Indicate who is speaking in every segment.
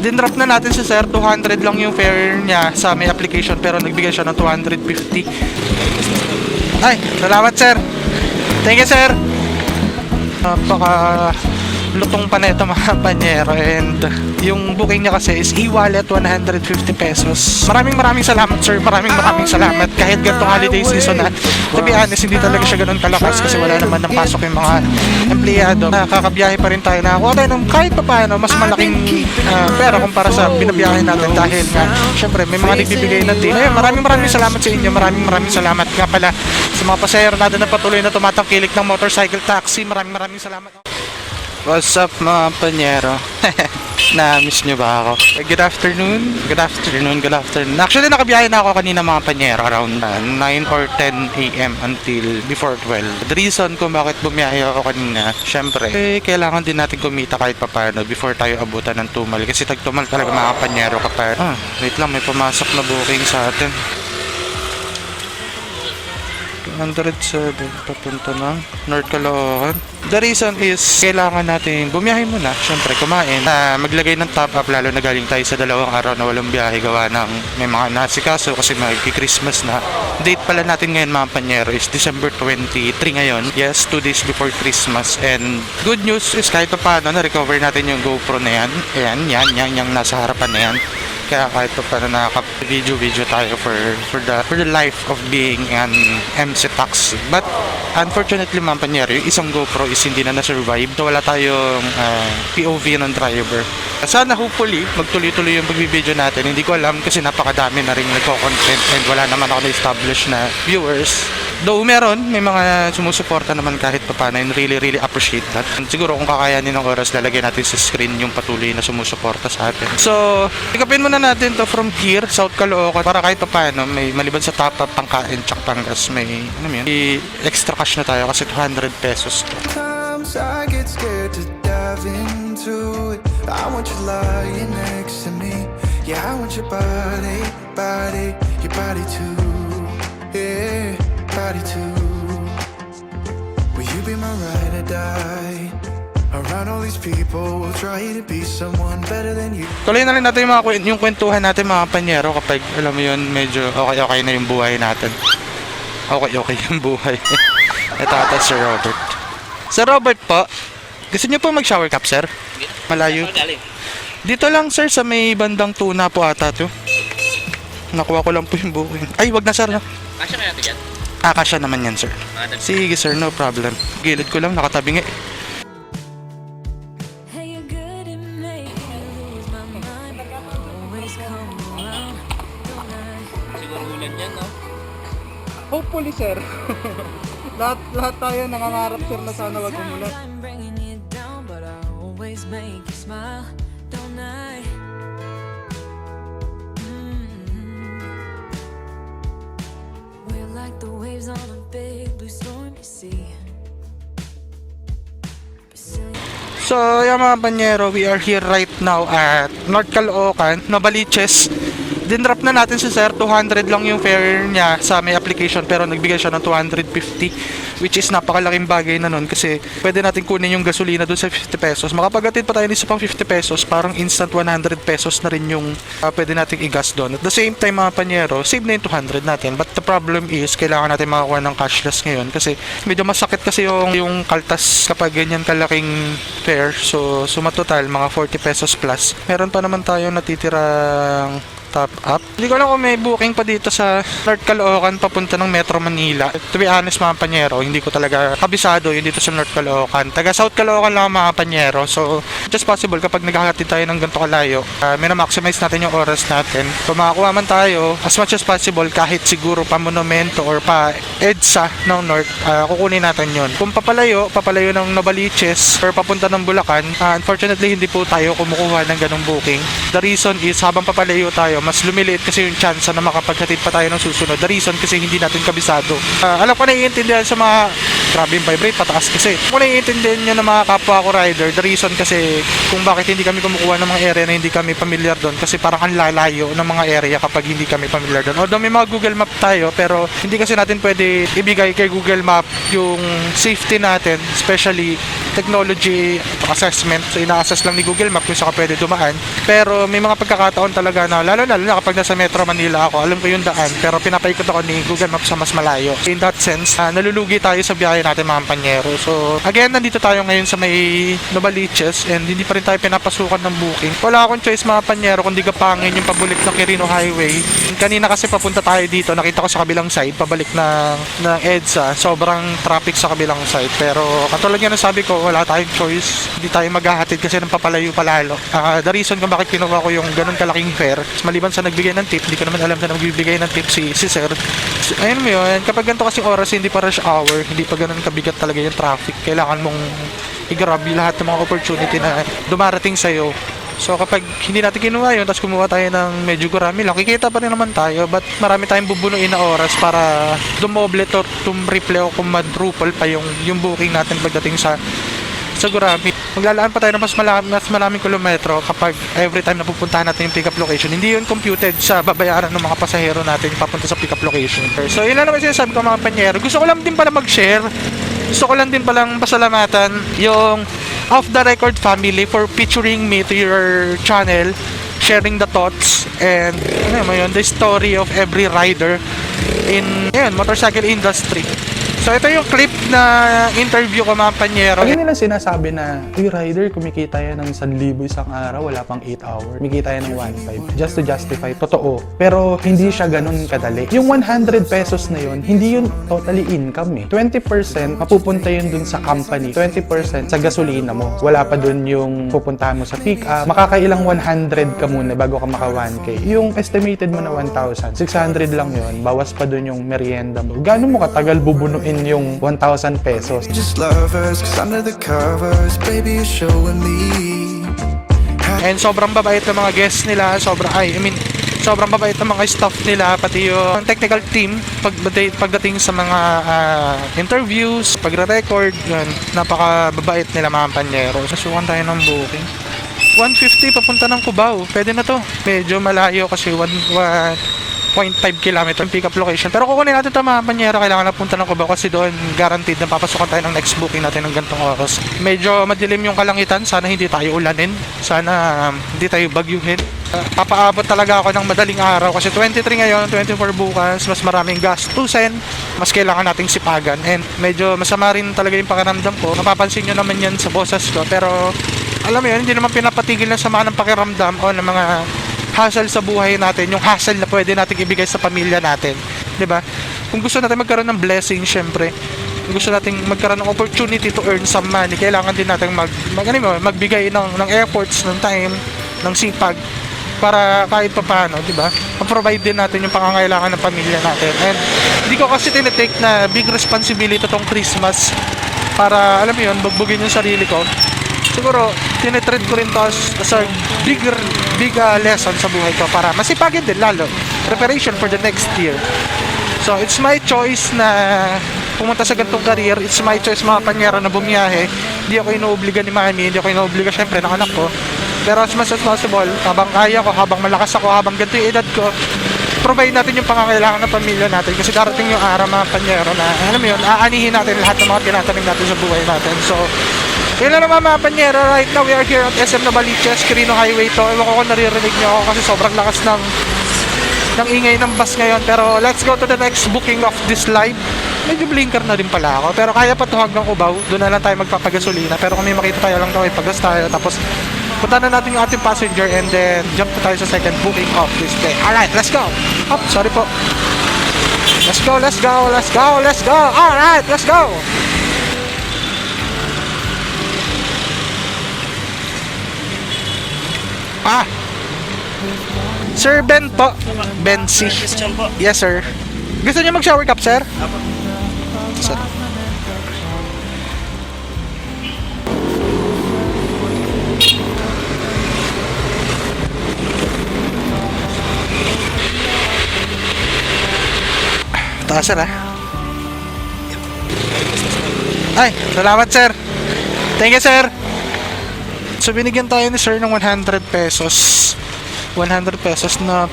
Speaker 1: Dinrop na natin si sir, 200 lang yung fare niya sa may application pero nagbigay siya ng 250. Ay, salamat sir. Thank you sir. Napaka lutong pa na ito mga panyero, and yung booking niya kasi is e-wallet 150 pesos. Maraming salamat sir, maraming salamat. Kahit ganitong holiday season na, to be honest, hindi talaga siya ganun kalakas kasi wala naman nang pasok yung mga empleyado. Nakakabiyahe pa rin tayo na ako tayo ng kahit pa paano mas malaking pera kumpara sa binabiyahe natin dahil nga syempre may mga nagbibigay ng deal. Ayun, maraming salamat sa inyo, maraming salamat nga pala sa mga pasahero natin na patuloy na tumatangkilik ng motorcycle taxi. Maraming salamat. What's up mga panyero? Na-miss nyo ba ako? Good afternoon. Actually, nakabiyahe na ako kanina mga panyero around 9 or 10 a.m. until before 12. The reason kung bakit bumiyahe ako kanina, syempre, kailangan din natin kumita kahit papano before tayo abutan ng tumal. Kasi tagtumal talaga mga panyero kapag... wait lang, may pumasok na booking sa atin. 107 papunta ng North Caloocan. The reason is kailangan natin bumiyahe muna, syempre kumain, maglagay ng top up lalo na galing tayo sa 2 araw na walang biyahe gawa ng may mga nasikaso kasi magki-Christmas na. Date pala natin ngayon mga panyero is December 23 ngayon. Yes, 2 days before Christmas, and good news is kahit paano na-recover natin yung GoPro na yan. Ayan, yung nasa harapan na yan. Kaya kahit pa paano nakaka-video tayo for the life of being an MC taxi. But unfortunately mga panyero, yung isang GoPro is hindi na na-survive. So, wala tayong POV ng driver. Sana hopefully magtuloy-tuloy yung pagbibideo natin. Hindi ko alam kasi napakadami na rin nagko-content and wala naman ako na-establish na viewers. Though may mga sumusuporta naman kahit pa paano, and really appreciate that. And siguro kung kakayanin ng oras, lalagyan natin sa screen yung patuloy na sumusuporta sa atin. So, ikapin muna natin to from here, South Caloocan, para kahit pa paano, may maliban sa top up, pangkain, tsak panggas, may extra cash na tayo kasi 200 pesos to.
Speaker 2: I get scared to dive into it. I want you lying next to me. Yeah, I want your body, your body too. Yeah, body too. Will you be my ride or die? Around all these people will try to be someone better than you.
Speaker 1: Tuloy na rin natin yung kwentuhan natin mga panyero kapag alam mo yun, medyo okay na yung buhay natin. Okay yung buhay. Ito ata Sir Robert. Sir Robert po, gusto niyo po mag-shower cap, sir? Malayo. Dito lang, sir, sa may bandang tuna po ata to. Nakuha ko lang po yung booking. Ay, wag na, sir.
Speaker 3: Kasya kaya ito dyan?
Speaker 1: Kasya naman yan, sir. Sige, sir, no problem. Gilid ko lang, nakatabi nga.
Speaker 3: Siguro ulan yan, no?
Speaker 1: Hopefully, sir. lahat tayo nangangarap, sir, na sana wag umulan. So, yung mga panyero, we are here right now at North Caloocan, Novaliches. Dinrop na natin si sir, 200 lang yung fare niya sa may application pero nagbigay siya ng 250, which is napakalaking bagay na nun kasi pwede natin kunin yung gasolina dun sa 50 pesos. Makapagatid pa tayo nito pang 50 pesos, parang instant 100 pesos na rin yung pwede nating i-gas doon. At the same time mga panyero, save na yung 200 natin. But the problem is, kailangan natin makakuha ng cashless ngayon kasi medyo masakit kasi yung kaltas kapag ganyan kalaking fare. So sumatotal mga 40 pesos plus. Meron pa naman tayong natitirang top up. Hindi ko alam kung may booking pa dito sa North Caloocan papunta ng Metro Manila. To be honest mga panyero, hindi ko talaga kabisado yung dito sa North Caloocan. Taga South Caloocan lang mga panyero. So, just possible kapag naghahatid tayo ng ganito kalayo, minamaximize natin yung oras natin. Kung makakuha man tayo, as much as possible, kahit siguro pa Monumento or pa EDSA ng North, kukunin natin yun. Kung papalayo ng Novaliches or papunta ng Bulacan, unfortunately hindi po tayo kumukuha ng ganong booking. The reason is habang papalayo tayo, mas lumiliit kasi yung chance na makapaghatid pa tayo ng susunod. The reason kasi hindi natin kabisado. Alam ko naiintindihan sa mga grabe yung vibrate, pataas kasi. Kung naiintindihan nyo ng mga kapwa ko rider, the reason kasi kung bakit hindi kami kumukuha ng mga area na hindi kami familiar doon kasi parang ang lalayo ng mga area kapag hindi kami familiar doon. Although may mga Google Map tayo, pero hindi kasi natin pwede ibigay kay Google Map yung safety natin, especially technology assessment. So ina-assess lang ni Google Map kung saan ka pwede dumaan. Pero may mga pagkakataon talaga na lalo na kapag nasa Metro Manila ako, alam ko yung daan, pero pinapaikot ako ni Google Map sa mas malayo. In that sense, nalulugi tayo sa biyahe natin mga panyero. So again, nandito tayo ngayon sa may Novaliches and hindi pa rin tayo pinapasukan ng booking. Wala akong choice mga panyero kundi gapangin yung pabalik ng Quirino Highway. Kanina kasi papunta tayo dito, nakita ko sa kabilang side, pabalik ng EDSA, sobrang traffic sa kabilang side. Pero katulad nga ng sabi ko, wala tayong choice. Hindi tayo maghahatid kasi nang papalayo palalo. The reason kung bakit kinuha ko yung ganun kalaking fare, maliban sa nagbigay ng tip, hindi ko naman alam na nagbibigay ng tip si sir. Ayun mo yun, kapag ganito kasing oras, hindi pa rush hour, hindi pa ganun kabigat talaga yung traffic. Kailangan mong i-grab lahat ng mga opportunity na dumarating sa'yo. So kapag hindi natin kinuha yun, tapos kumuha tayo ng medyo gurami lang, kikita pa rin naman tayo. But marami tayong bubunuin na oras para dumoble to triple o kung madruple pa yung booking natin pagdating sa gurami. Maglalaan pa tayo ng mas maraming kilometro kapag every time na pupuntahan natin yung pickup location. Hindi yun computed sa babayaran ng mga pasahero natin papunta sa pickup location. So yun lang naman sinasabi ko mga panyero. Gusto ko lang din pala mag-share. Gusto ko lang din palang pasalamatan yung Off the Record family for featuring me to your channel, sharing the thoughts and the story of every rider in motorcycle industry. So ito yung clip na interview ko mga panyero.
Speaker 4: Lagi nilang sinasabi na, uy rider, kumikita yan ng 1,000 isang araw, wala pang 8 hours. Kumikita yan ng 1,500. Just to justify, totoo. Pero hindi siya ganun kadali. Yung 100 pesos na yun, hindi yun totally income eh. 20% mapupunta yun dun sa company. 20% sa gasolina mo. Wala pa dun yung pupuntahan mo sa pick up. Makakailang 100 ka muna bago ka maka 1K. Yung estimated mo na 1,000, 600 lang yun. Bawas pa dun yung merienda mo. Gano'n mo katagal bubunuin yung 1,000 pesos?
Speaker 2: Just lovers, cause under the covers, baby, you're showing me.
Speaker 1: And sobrang babait ng mga guests nila, sobrang babait ng mga staff nila, pati yung technical team pagdating sa mga interviews, pagre-record, yun, napakababait nila mga panyero. Sasukan tayo ng booking. 150 papunta ng Cubao. Pwede na to. Medyo malayo kasi 1.5 km yung pick-up location. Pero kukunin natin ito mga panyero, kailangan na punta ng Cubao kasi doon guaranteed na papasukan tayo ng next booking natin ng gantong oras. Medyo madilim yung kalangitan, sana hindi tayo ulanin, sana hindi tayo bagyuhin. Papaabot talaga ako ng madaling araw kasi 23 ngayon, 24 bukas, mas maraming gastusin, mas kailangan nating sipagan and medyo masama rin talaga yung pakiramdam ko. Mapapansin nyo naman yan sa boses ko, pero alam mo yun, hindi naman pinapatigil na sama ng pakiramdam o ng mga hassle sa buhay natin, yung hassle na pwede natin ibigay sa pamilya natin, 'di ba? Kung gusto natin magkaroon ng blessing, syempre, kung gusto natin magkaroon ng opportunity to earn some money, kailangan din natin magbigay ng efforts, ng time, ng sipag para kahit papaano, 'di ba? Ma-provide din natin yung pangangailangan ng pamilya natin. And hindi ko kasi tinitake na big responsibility tong Christmas para alam mo 'yun, bugbugin yung sarili ko. Siguro, tinitreat ko rin to as a big lesson sa buhay ko para masipagin din lalo. Preparation for the next year. So, it's my choice na pumunta sa ganitong career. It's my choice mga panyero na bumiyahe. Hindi ako inuobliga ni mami, hindi ako inuobliga syempre ng anak ko. Pero as much as possible, habang kaya ko, habang malakas ako, habang ganito yung edad ko, provide natin yung pangangailangan ng pamilya natin kasi darating yung araw mga panyero na alam mo yun, aanihin natin lahat ng mga tinatanim natin sa buhay natin. So, yun lang naman mga panyero, right now we are here at SM Novaliches, Quirino Highway to. Ewan ko kung naririnig nyo ako kasi sobrang lakas ng ingay ng bus ngayon. Pero let's go to the next booking of this live. Medyo blinker na din pala ako, pero kaya pa to hanggang Cubao. Doon na lang tayo magpapagasolina. Pero kung may makita tayo lang daw, ipagas tayo. Tapos punta na natin yung ating passenger and then jump na tayo sa second booking of this day. Alright, let's go! Oh, sorry po. Let's go, let's go, let's go, let's go! Alright, let's go! Sir Ben po. Ben C. Yes, sir. Gusto niyo mag-shower cap, sir? Sir. taas, sir, ah. Ay, salamat, sir. Thank you, sir. So, binigyan tayo ni sir ng 100 pesos. 100 pesos na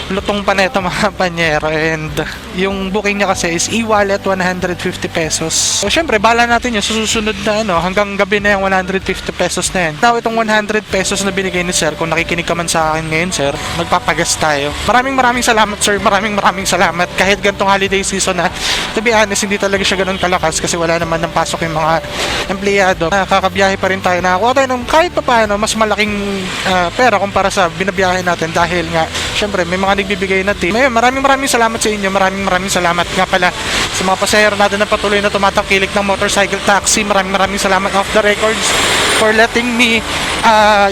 Speaker 1: lutong pa neto mga panyero, and yung booking niya kasi is e-wallet 150 pesos. So syempre bala natin yun sa susunod na hanggang gabi na yung 150 pesos na yan. Now itong 100 pesos na binigay ni sir, kung nakikinig ka man sa akin ngayon sir, magpapagas tayo. Maraming salamat sir, maraming salamat. Kahit gantong holiday season na, to be honest, hindi talaga siya ganun kalakas kasi wala naman ng pasok yung mga empleyado. Nakakabiyahe pa rin tayo, nakakuha tayo ng kahit pa paano mas malaking pera kumpara sa binabiyahe natin dahil nga syempre may mga nagbibigay na tip. Ngayon, maraming salamat sa inyo. Maraming salamat nga pala sa mga pasahero natin na patuloy na tumatangkilik ng motorcycle taxi. Maraming salamat off the records for letting me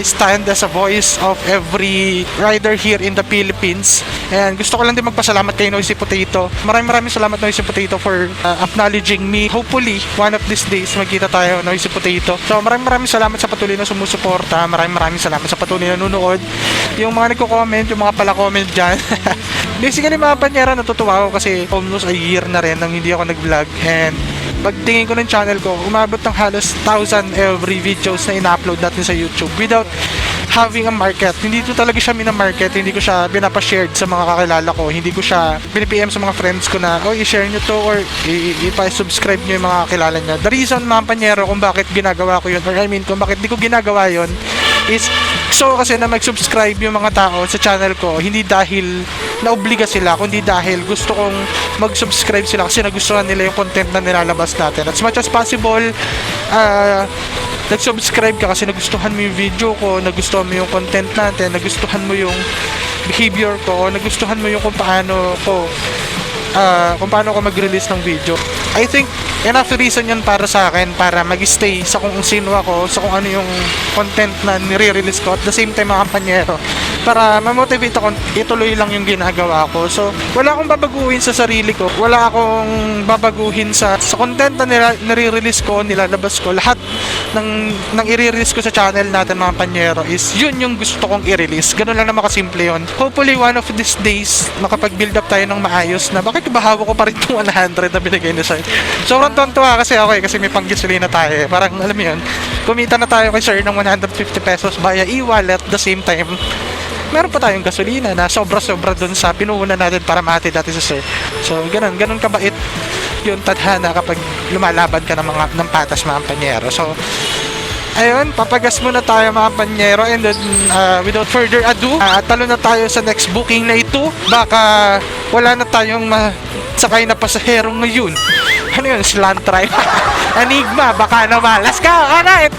Speaker 1: stand as a voice of every rider here in the Philippines. And gusto ko lang din magpasalamat kay Noisy Potato. Maraming salamat Noisy Potato for acknowledging me. Hopefully, one of these days magkita tayo Noisy Potato. So maraming salamat sa patuloy na sumusuporta. Maraming salamat sa patuloy na nanonood. Yung mga nagko-comment, yung mga pala-comment dyan. Basically mga panyera, natutuwa ako kasi almost a year na rin nang hindi ako nag-vlog, and pagtingin ko ng channel ko, umabot ng halos 1,000 every videos na ina-upload natin sa YouTube without having a market. Hindi ko talaga siya minamarket, hindi ko siya binapa-shared sa mga kakilala ko, hindi ko siya pinipm sa mga friends ko na, i-share nyo to or i-subscribe nyo yung mga kakilala nyo. The reason mga panyero kung bakit ginagawa ko yun, or I mean kung bakit di ko ginagawa yun, is so kasi na mag-subscribe yung mga tao sa channel ko, hindi dahil naobliga sila, kundi dahil gusto kong mag-subscribe sila kasi nagustuhan nila yung content na nilalabas natin. As much as possible, nag-subscribe ka kasi nagustuhan mo yung video ko, nagustuhan mo yung content natin, nagustuhan mo yung behavior ko, nagustuhan mo yung kung paano ko mag-release ng video. I think enough reason yun para sa akin para mag-stay sa kung sino ako, sa kung ano yung content na nire-release ko, at the same time mga kampanyero, para ma-motivate ako, ituloy lang yung ginagawa ko. So wala akong babaguhin sa sarili ko, wala akong babaguhin sa content na nire-release ko, nilalabas ko. Lahat ng i-release ko sa channel natin mga panyero is yun yung gusto kong i-release. Ganun lang naman kasimple yun. Hopefully one of these days makapag-build up tayo ng maayos na bakit bahawa ko pa rin yung 100 na binigay na sa'yo. Sobrang tontuwa kasi okay, kasi may panggasolina tayo. Parang alam mo yun, kumita na tayo kay sir ng 150 pesos via e-wallet. The same time, meron pa tayong gasolina na sobra-sobra dun sa pinuhunan natin para mahatid natin sa sir. So ganun kabait yung tadhana kapag lumalaban ka ng patas mga panyero. So ayun, papagas muna tayo mga panyero, and then without further ado, talo na tayo sa next booking na ito. Baka wala na tayong sakay na pasahero ngayon. Ano yun? Slant drive? Enigma, baka na malas ka. Alright!